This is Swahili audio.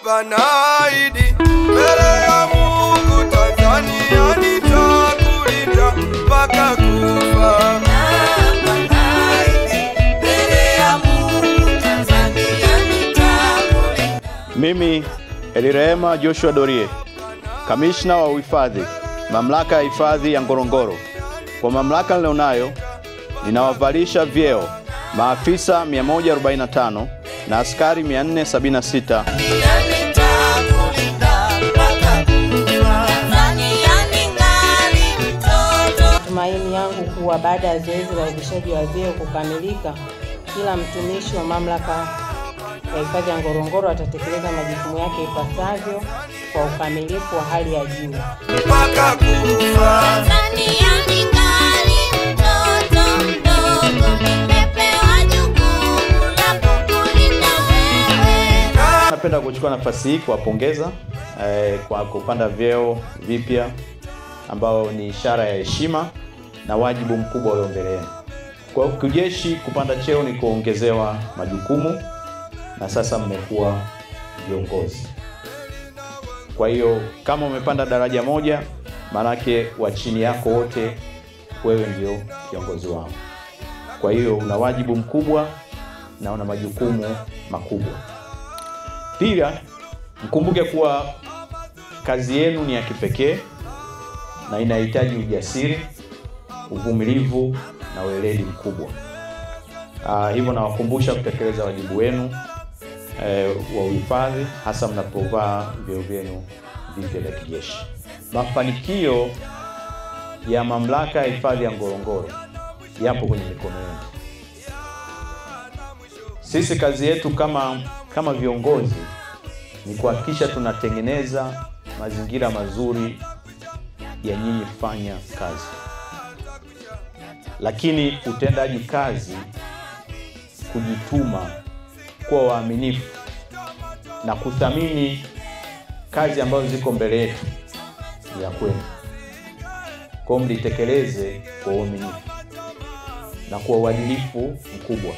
hapa naahidi mbele ya Mungu Tanzania nitakulinda mpaka kufa. Hapa naahidi mbele ya Mungu Tanzania nitakulinda. Mimi Elirehema Joshua Dorie, Kamishna wa Uhifadhi, Mamlaka ya Hifadhi ya Ngorongoro. Kwa mamlaka nilionayo, ninawavalisha vyeo maafisa 145 na askari 476. Tumaini yangu kuwa baada ya zoezi la uvishaji wa vyeo kukamilika, kila mtumishi wa mamlaka ya hifadhi ya Ngorongoro atatekeleza majukumu yake ipasavyo kwa ukamilifu wa hali ya juu. Mpaka kufa. Napenda kuchukua nafasi hii kuwapongeza kwa kupanda vyeo vipya ambao ni ishara ya heshima na wajibu mkubwa ulio mbele yenu. Kwa kijeshi, kupanda cheo ni kuongezewa majukumu na sasa mmekuwa viongozi. Kwa hiyo kama umepanda daraja moja, manake wa chini yako wote wewe ndio kiongozi wao. Kwa hiyo una wajibu mkubwa na una majukumu makubwa. Pia mkumbuke kuwa kazi yenu ni ya kipekee na inahitaji ujasiri, uvumilivu na weledi mkubwa. Hivyo nawakumbusha kutekeleza wajibu wenu wa uhifadhi, hasa mnapovaa vyeo vyenu vipya vya kijeshi. Mafanikio ya mamlaka ya hifadhi ya Ngorongoro yapo kwenye mikono yenu. Sisi kazi yetu kama viongozi ni kuhakikisha tunatengeneza mazingira mazuri ya nyinyi kufanya kazi. Lakini utendaji kazi, kujituma, kuwa waaminifu na kuthamini kazi ambazo ziko mbele yetu ya kwenu. Kwa mlitekeleze kwa uaminifu na kwa uadilifu mkubwa.